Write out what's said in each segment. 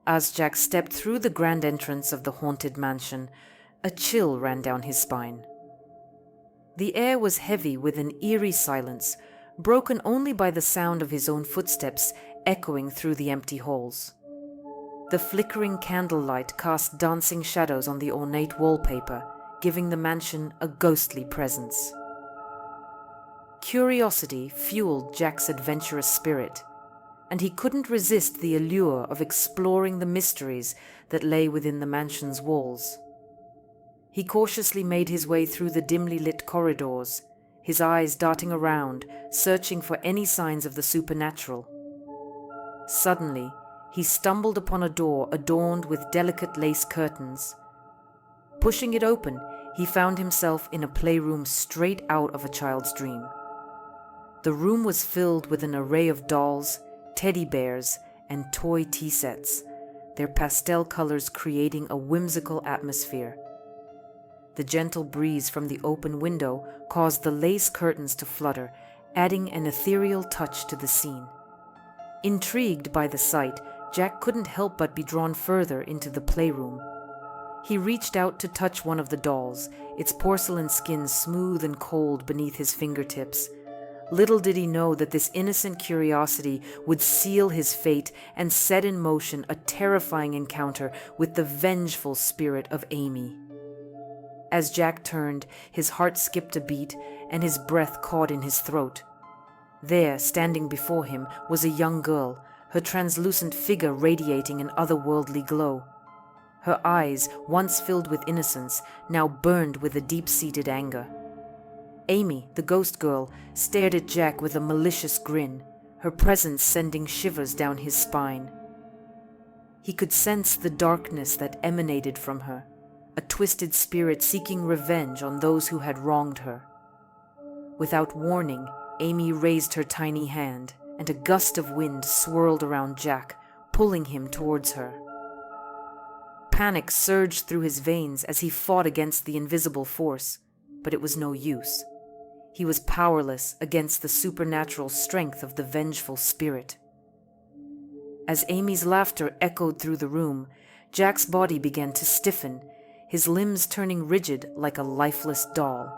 As Jack stepped through the grand entrance of the haunted mansion, a chill ran down his spine. The air was heavy with an eerie silence, broken only by the sound of his own footsteps echoing through the empty halls. The flickering candlelight cast dancing shadows on the ornate wallpaper, giving the mansion a ghostly presence. Curiosity fueled Jack's adventurous spirit, and he couldn't resist the allure of exploring the mysteries that lay within the mansion's walls. He cautiously made his way through the dimly lit corridors, his eyes darting around, searching for any signs of the supernatural. Suddenly, he stumbled upon a door adorned with delicate lace curtains. Pushing it open, he found himself in a playroom straight out of a child's dream. The room was filled with an array of dolls, teddy bears, and toy tea sets, their pastel colors creating a whimsical atmosphere. The gentle breeze from the open window caused the lace curtains to flutter, adding an ethereal touch to the scene. Intrigued by the sight, Jack couldn't help but be drawn further into the playroom. He reached out to touch one of the dolls, its porcelain skin smooth and cold beneath his fingertips. Little did he know that this innocent curiosity would seal his fate and set in motion a terrifying encounter with the vengeful spirit of Amy. As Jack turned, his heart skipped a beat and his breath caught in his throat. There, standing before him, was a young girl, her translucent figure radiating an otherworldly glow. Her eyes, once filled with innocence, now burned with a deep-seated anger. Amy, the ghost girl, stared at Jack with a malicious grin, her presence sending shivers down his spine. He could sense the darkness that emanated from her, a twisted spirit seeking revenge on those who had wronged her. Without warning, Amy raised her tiny hand, and a gust of wind swirled around Jack, pulling him towards her. Panic surged through his veins as he fought against the invisible force, but it was no use. He was powerless against the supernatural strength of the vengeful spirit. As Amy's laughter echoed through the room, Jack's body began to stiffen, his limbs turning rigid like a lifeless doll.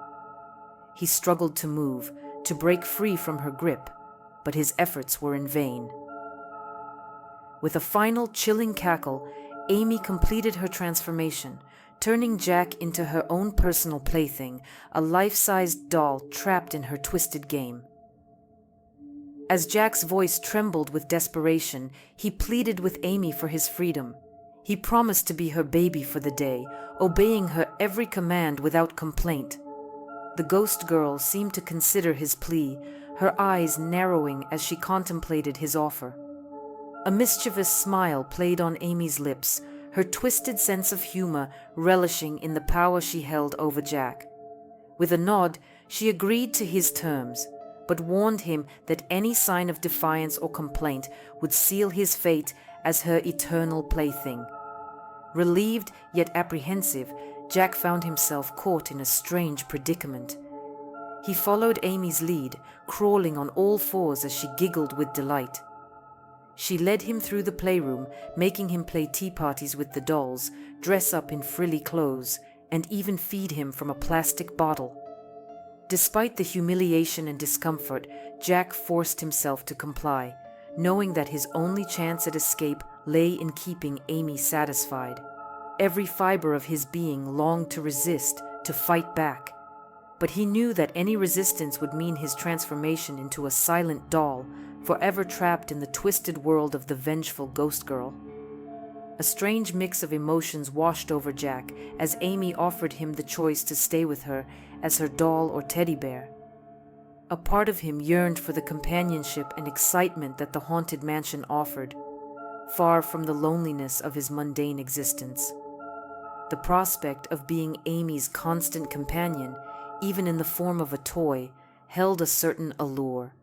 He struggled to move, to break free from her grip, but his efforts were in vain. With a final chilling cackle, Amy completed her transformation, turning Jack into her own personal plaything, a life-sized doll trapped in her twisted game. As Jack's voice trembled with desperation, he pleaded with Amy for his freedom. He promised to be her baby for the day, obeying her every command without complaint. The ghost girl seemed to consider his plea, her eyes narrowing as she contemplated his offer. A mischievous smile played on Amy's lips, her twisted sense of humor relishing in the power she held over Jack. With a nod, she agreed to his terms, but warned him that any sign of defiance or complaint would seal his fate as her eternal plaything. Relieved yet apprehensive, Jack found himself caught in a strange predicament. He followed Amy's lead, crawling on all fours as she giggled with delight. She led him through the playroom, making him play tea parties with the dolls, dress up in frilly clothes, and even feed him from a plastic bottle. Despite the humiliation and discomfort, Jack forced himself to comply, knowing that his only chance at escape lay in keeping Amy satisfied. Every fiber of his being longed to resist, to fight back. But he knew that any resistance would mean his transformation into a silent doll, forever trapped in the twisted world of the vengeful ghost girl. A strange mix of emotions washed over Jack as Amy offered him the choice to stay with her as her doll or teddy bear. A part of him yearned for the companionship and excitement that the haunted mansion offered, far from the loneliness of his mundane existence. The prospect of being Amy's constant companion, even in the form of a toy, held a certain allure.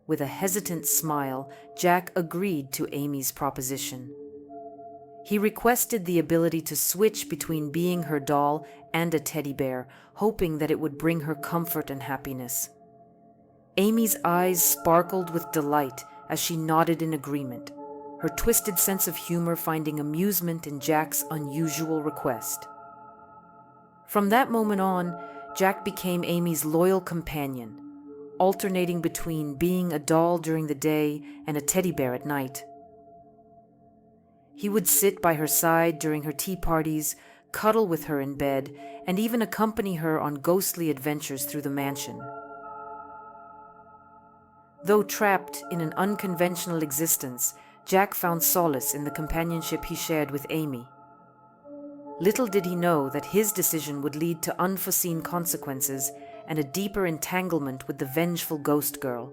With a hesitant smile, Jack agreed to Amy's proposition. He requested the ability to switch between being her doll and a teddy bear, hoping that it would bring her comfort and happiness. Amy's eyes sparkled with delight as she nodded in agreement, her twisted sense of humor finding amusement in Jack's unusual request. From that moment on, Jack became Amy's loyal companion, alternating between being a doll during the day and a teddy bear at night. He would sit by her side during her tea parties, cuddle with her in bed, and even accompany her on ghostly adventures through the mansion. Though trapped in an unconventional existence, Jack found solace in the companionship he shared with Amy. Little did he know that his decision would lead to unforeseen consequences and a deeper entanglement with the vengeful ghost girl.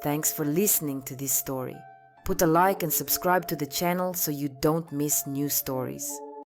Thanks for listening to this story. Put a like and subscribe to the channel so you don't miss new stories.